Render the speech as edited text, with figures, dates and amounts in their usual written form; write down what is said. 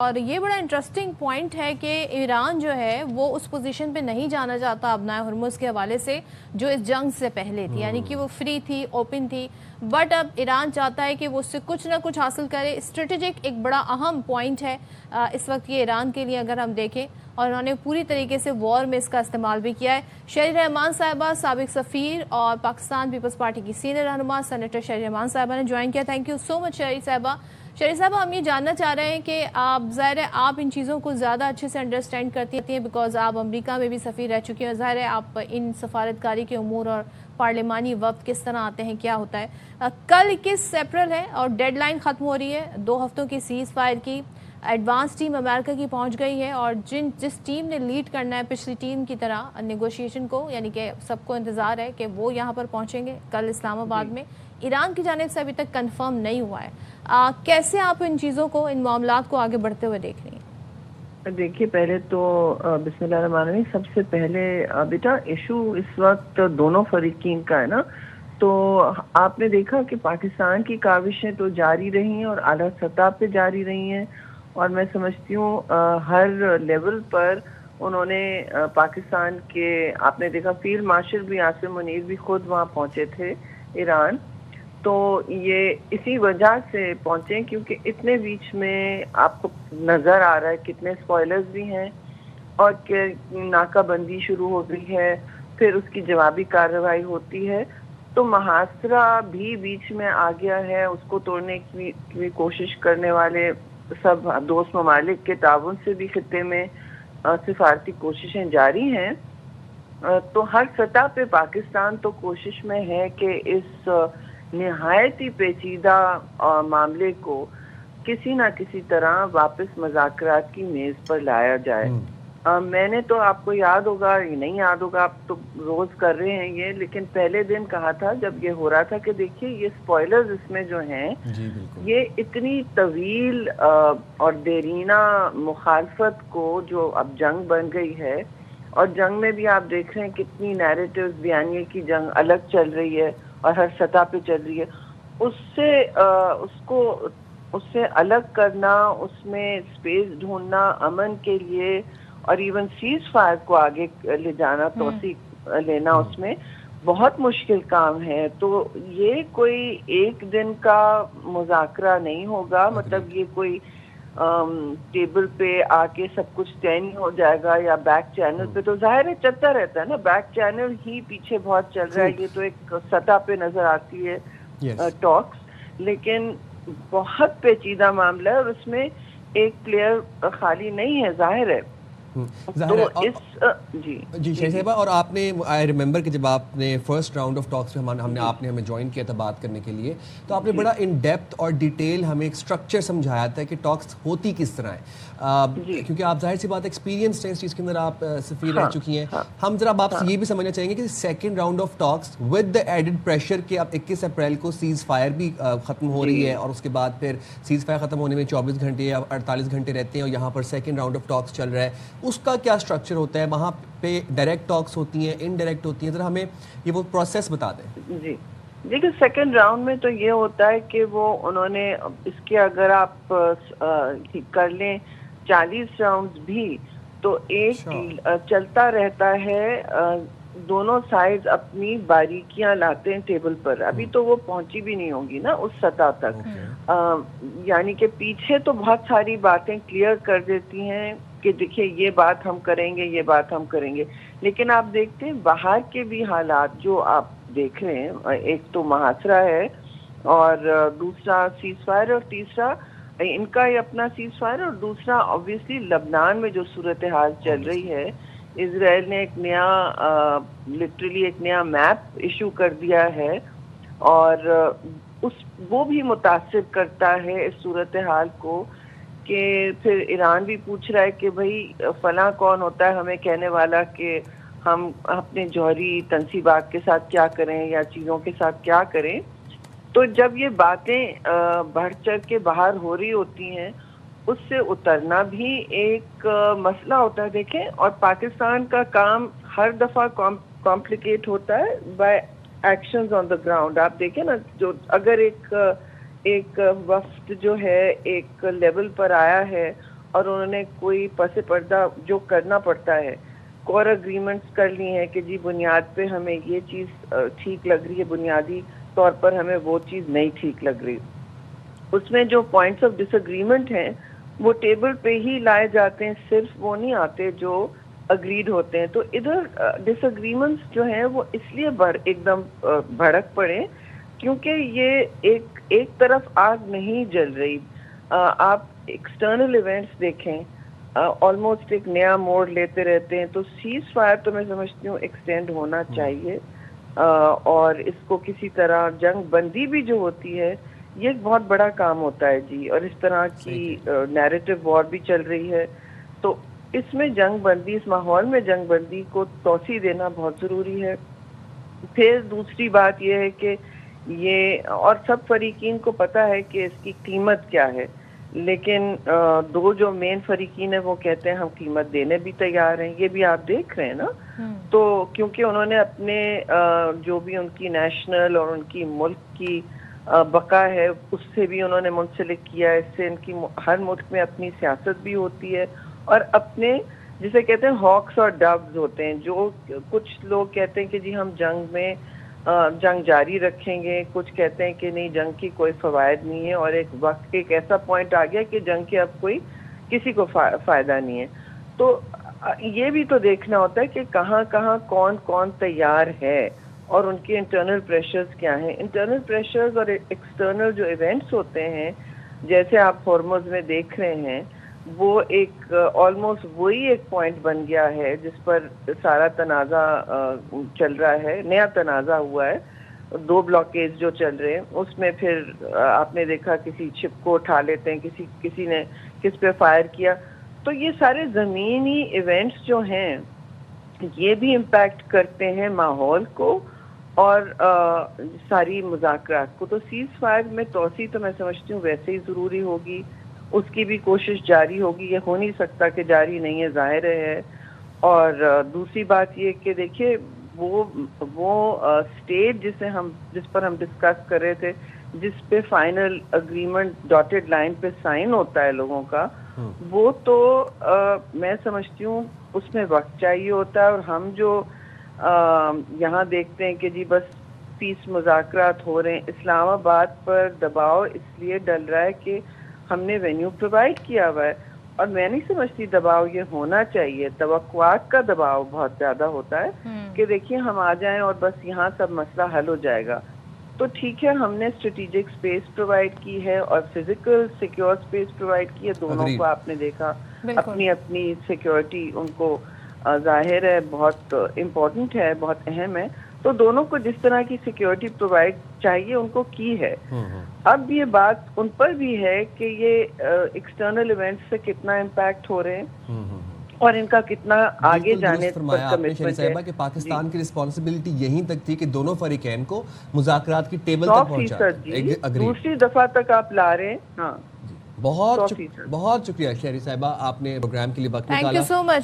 اور یہ بڑا انٹرسٹنگ پوائنٹ ہے کہ ایران جو ہے وہ اس پوزیشن پہ نہیں جانا چاہتا ابنائے ہرمز کے حوالے سے جو اس جنگ سے پہلے تھی، یعنی کہ وہ فری تھی، اوپن تھی، بٹ اب ایران چاہتا ہے کہ وہ اس سے کچھ نہ کچھ حاصل کرے۔ اسٹریٹجک ایک بڑا اہم پوائنٹ ہے اس وقت یہ ایران کے لیے اگر ہم دیکھیں، اور انہوں نے پوری طریقے سے وار میں اس کا استعمال بھی کیا ہے۔ شہری رحمان صاحبہ سابق سفیر اور پاکستان پیپلز پارٹی کی سینئر رہنما سینیٹر شہری رحمان صاحبہ نے جوائن کیا۔ تھینک یو سو مچ شہری صاحبہ۔ شہری صاحبہ، ہم یہ جاننا چاہ رہے ہیں کہ آپ ظاہر ہے آپ ان چیزوں کو زیادہ اچھے سے انڈرسٹینڈ کرتی ہیں بیکاز آپ امریکہ میں بھی سفیر رہ چکی ہیں، اور ظاہر ہے آپ ان سفارتکاری کے امور اور پارلیمانی وقت کس طرح آتے ہیں، کیا ہوتا ہے۔ کل 21 اپریل ہے اور ڈیڈ لائن ختم ہو رہی ہے 2 ہفتوں کی سیز فائر کی۔ ایڈوانس ٹیم امریکہ کی پہنچ گئی ہے اور جس ٹیم نے لیڈ کرنا ہے پچھلی ٹیم کی طرح نیگوشیشن کو، یعنی کہ سب کو انتظار ہے کہ وہ یہاں پر پہنچیں گے کل اسلام آباد میں۔ ایران کی جانب سے ابھی تک کنفرم نہیں ہوا ہے۔ کیسے آپ ان چیزوں کو، ان معاملات کو آگے بڑھتے ہوئے دیکھ رہی ہیں؟ دیکھیے، پہلے تو بسم اللہ الرحمن الرحیم، سب سے پہلے بیٹا ایشو اس وقت دونوں فریقین کا ہے نا، تو آپ نے دیکھا کہ پاکستان کی کاوشیں تو جاری رہی ہیں اور اعلیٰ سطح پہ جاری رہی ہیں، اور میں سمجھتی ہوں ہر لیول پر انہوں نے پاکستان کے، آپ نے دیکھا فیلڈ مارشل بھی عاصم منیر بھی خود وہاں پہنچے تھے ایران، تو یہ اسی وجہ سے پہنچے کیونکہ اتنے بیچ میں آپ کو نظر آ رہا ہے کتنے اسپوائلرز بھی ہیں، اور کہ ناکہ بندی شروع ہو گئی ہے، پھر اس کی جوابی کارروائی ہوتی ہے، تو محاصرہ بھی بیچ میں آ گیا ہے۔ اس کو توڑنے کی کوشش کرنے والے سب دوست ممالک کے تعاون سے بھی خطے میں سفارتی کوششیں جاری ہیں، تو ہر سطح پہ پاکستان تو کوشش میں ہے کہ اس نہایت ہی پیچیدہ معاملے کو کسی نہ کسی طرح واپس مذاکرات کی میز پر لایا جائے۔ میں نے تو، آپ کو یاد ہوگا، یہ نہیں یاد ہوگا، آپ تو روز کر رہے ہیں یہ، لیکن پہلے دن کہا تھا جب یہ ہو رہا تھا کہ دیکھیے یہ سپوائلرز اس میں جو ہیں یہ اتنی طویل اور دیرینہ مخالفت کو، جو اب جنگ بن گئی ہے، اور جنگ میں بھی آپ دیکھ رہے ہیں کتنی نیریٹیوز، بیانیے کی جنگ الگ چل رہی ہے اور ہر سطح پہ چل رہی ہے، اس سے الگ کرنا، اس میں اسپیس ڈھونڈنا امن کے لیے، اور ایون سیز فائر کو آگے لے جانا، توثیق لینا، اس میں بہت مشکل کام ہے۔ تو یہ کوئی ایک دن کا مذاکرہ نہیں ہوگا، مطلب یہ کوئی ٹیبل پہ آ کے سب کچھ طے نہیں ہو جائے گا، یا بیک چینل پہ تو ظاہر ہے چلتا رہتا ہے نا، بیک چینل ہی پیچھے بہت چل رہا ہے، یہ تو ایک سطح پہ نظر آتی ہے ٹاکس، لیکن بہت پیچیدہ معاملہ ہے اور اس میں ایک پلیئر خالی نہیں ہے، ظاہر ہے۔ جی شہری صاحبہ، اور آپ نے، آئی ریمبر کہ جب آپ نے فرسٹ راؤنڈ آف ٹاکس میں آپ نے ہمیں جوائن کیا تھا بات کرنے کے لیے، تو آپ نے بڑا ان ڈیپتھ اور ڈیٹیل ہمیں ایک اسٹرکچر سمجھایا تھا کہ ٹاکس ہوتی کس طرح ہے، کیونکہ آپ ظاہر سی بات ایکسپیرینس ہے اس چیز کے اندر، آپ سفیر رہ چکی ہیں۔ ہم ذرا آپ سے یہ بھی سمجھنا چاہیں گے کہ second round of talks with the added pressure کہ اب 21 اپریل کو سیز فائر بھی ختم ہو رہی ہے، اور اس کے بعد پھر سیز فائر ختم ہونے میں 24 گھنٹے یا 48 گھنٹے رہتے ہیں، اور یہاں پر سیکنڈ راؤنڈ آف ٹاکس چل رہا ہے، اس کا کیا اسٹرکچر ہوتا ہے؟ وہاں پہ ڈائریکٹ ٹاکس ہوتی ہیں، انڈائریکٹ ہوتی ہیں، ذرا ہمیں یہ وہ پروسیس بتا دیں۔ جی دیکھیں، سیکنڈ راؤنڈ میں تو یہ ہوتا ہے کہ وہ انہوں نے اس کے، اگر آپ کر لیں 40 راؤنڈز بھی، تو ایک چلتا رہتا ہے، دونوں سائڈز اپنی باریکیاں لاتے ہیں ٹیبل پر، ابھی تو وہ پہنچی بھی نہیں ہوں گی نا اس سطح تک، یعنی کہ پیچھے تو بہت ساری باتیں کلیئر کر دیتی ہیں کہ دیکھیے یہ بات ہم کریں گے، یہ بات ہم کریں گے، لیکن آپ دیکھتے ہیں باہر کے بھی حالات جو آپ دیکھ رہے ہیں، ایک تو محاصرہ ہے، اور دوسرا سیز فائر، اور تیسرا ان کا ہی اپنا سیز فائر، اور دوسرا آبویسلی لبنان میں جو صورتحال چل رہی ہے، اسرائیل نے ایک نیا، لٹرلی ایک نیا میپ ایشو کر دیا ہے، اور وہ بھی متاثر کرتا ہے اس صورتحال کو، کہ پھر ایران بھی پوچھ رہا ہے کہ بھائی فلاں کون ہوتا ہے ہمیں کہنے والا کہ ہم اپنے جوہری تنصیبات کے ساتھ کیا کریں یا چیزوں کے ساتھ کیا کریں۔ تو جب یہ باتیں بڑھ چڑھ کے باہر ہو رہی ہوتی ہیں، اس سے اترنا بھی ایک مسئلہ ہوتا ہے۔ دیکھیں، اور پاکستان کا کام ہر دفعہ کمپلیکیٹ ہوتا ہے by actions on the ground. آپ دیکھیں نا، جو اگر ایک وفد جو ہے ایک لیول پر آیا ہے اور انہوں نے کوئی پس پردہ جو کرنا پڑتا ہے کور اگریمنٹس کر لی ہیں کہ جی بنیاد پہ ہمیں یہ چیز ٹھیک لگ رہی ہے, بنیادی طور پر ہمیں وہ چیز نہیں ٹھیک لگ رہی, اس میں جو پوائنٹس آف ڈس اگریمنٹ ہیں وہ ٹیبل پہ ہی لائے جاتے ہیں, صرف وہ نہیں آتے جو اگریڈ ہوتے ہیں. تو ادھر ڈس اگریمنٹس جو ہیں وہ اس لیے ایک دم بھڑک پڑے کیونکہ یہ ایک طرف آگ نہیں جل رہی. آپ ایکسٹرنل ایونٹس دیکھیں آلموسٹ ایک نیا موڑ لیتے رہتے ہیں, تو سیز فائر تو میں سمجھتی ہوں ایکسٹینڈ ہونا چاہیے, اور اس کو کسی طرح جنگ بندی بھی جو ہوتی ہے یہ ایک بہت بڑا کام ہوتا ہے جی, اور اس طرح کی نیریٹو وار بھی چل رہی ہے, تو اس میں جنگ بندی, اس ماحول میں جنگ بندی کو توسیع دینا بہت ضروری ہے. پھر دوسری بات یہ ہے کہ یہ اور سب فریقین کو پتہ ہے کہ اس کی قیمت کیا ہے, لیکن دو جو مین فریقین ہیں وہ کہتے ہیں ہم قیمت دینے بھی تیار ہیں, یہ بھی آپ دیکھ رہے ہیں نا. تو کیونکہ انہوں نے اپنے جو بھی ان کی نیشنل اور ان کی ملک کی بقا ہے اس سے بھی انہوں نے منسلک کیا ہے, اس سے ان کی ہر ملک میں اپنی سیاست بھی ہوتی ہے, اور اپنے جسے کہتے ہیں ہاکس اور ڈوز ہوتے ہیں, جو کچھ لوگ کہتے ہیں کہ جی ہم جنگ جاری رکھیں گے, کچھ کہتے ہیں کہ نہیں جنگ کی کوئی فوائد نہیں ہے, اور ایک وقت ایک ایسا پوائنٹ آ گیا کہ جنگ کے اب کسی کو فائدہ نہیں ہے. تو یہ بھی تو دیکھنا ہوتا ہے کہ کہاں کہاں کون کون تیار ہے اور ان کے انٹرنل پریشرز کیا ہیں. انٹرنل پریشرز اور ایکسٹرنل جو ایونٹس ہوتے ہیں جیسے آپ ہارموز میں دیکھ رہے ہیں, وہ ایک آلموسٹ وہی ایک پوائنٹ بن گیا ہے جس پر سارا تنازع چل رہا ہے, نیا تنازع ہوا ہے. 2 بلاکیز جو چل رہے ہیں اس میں پھر آپ نے دیکھا کسی شپ کو اٹھا لیتے ہیں, کسی نے کس پہ فائر کیا. تو یہ سارے زمینی ایونٹس جو ہیں یہ بھی امپیکٹ کرتے ہیں ماحول کو اور ساری مذاکرات کو. تو سیز فائر میں توسیع تو میں سمجھتی ہوں ویسے ہی ضروری ہوگی, اس کی بھی کوشش جاری ہوگی, یہ ہو نہیں سکتا کہ جاری نہیں ہے, ظاہر ہے. اور دوسری بات یہ کہ دیکھیے وہ اسٹیٹ جس پر ہم ڈسکس کر رہے تھے, جس پہ فائنل اگریمنٹ ڈاٹڈ لائن پہ سائن ہوتا ہے لوگوں کا, وہ تو میں سمجھتی ہوں اس میں وقت چاہیے ہوتا ہے. اور ہم جو یہاں دیکھتے ہیں کہ جی بس پیس مذاکرات ہو رہے ہیں, اسلام آباد پر دباؤ اس لیے ڈل رہا ہے کہ ہم نے وینیو پرووائڈ کیا ہوا ہے, اور میں نہیں سمجھتی دباؤ یہ ہونا چاہیے. توقعات کا دباؤ بہت زیادہ ہوتا ہے کہ دیکھیے ہم آ جائیں اور بس یہاں سب مسئلہ حل ہو جائے گا. تو ٹھیک ہے ہم نے اسٹریٹجک اسپیس پرووائڈ کی ہے اور فزیکل سیکیور اسپیس پرووائڈ کی ہے, دونوں کو آپ نے دیکھا اپنی اپنی سیکیورٹی ان کو ظاہر ہے بہت امپورٹنٹ ہے, بہت اہم ہے. تو دونوں کو جس طرح کی سیکیورٹی پرووائڈ چاہیے ان کو کی ہے. اب یہ بات ان پر بھی ہے کہ یہ ایکسٹرنل ایونٹس سے کتنا امپیکٹ ہو رہے ہیں اور ان کا کتنا آگے جانے پر کمٹمنٹ ہے. کہ پاکستان کی رسپانسبلٹی یہیں تک تھی کہ دونوں فریقین کو مذاکرات کی ٹیبل تک پہنچا. دوسری دفعہ تک آپ لا رہے ہیں. ہاں بہت شکریہ شہری صاحبہ, آپ نے پروگرام کے لیے وقت نکالا. Thank you so much.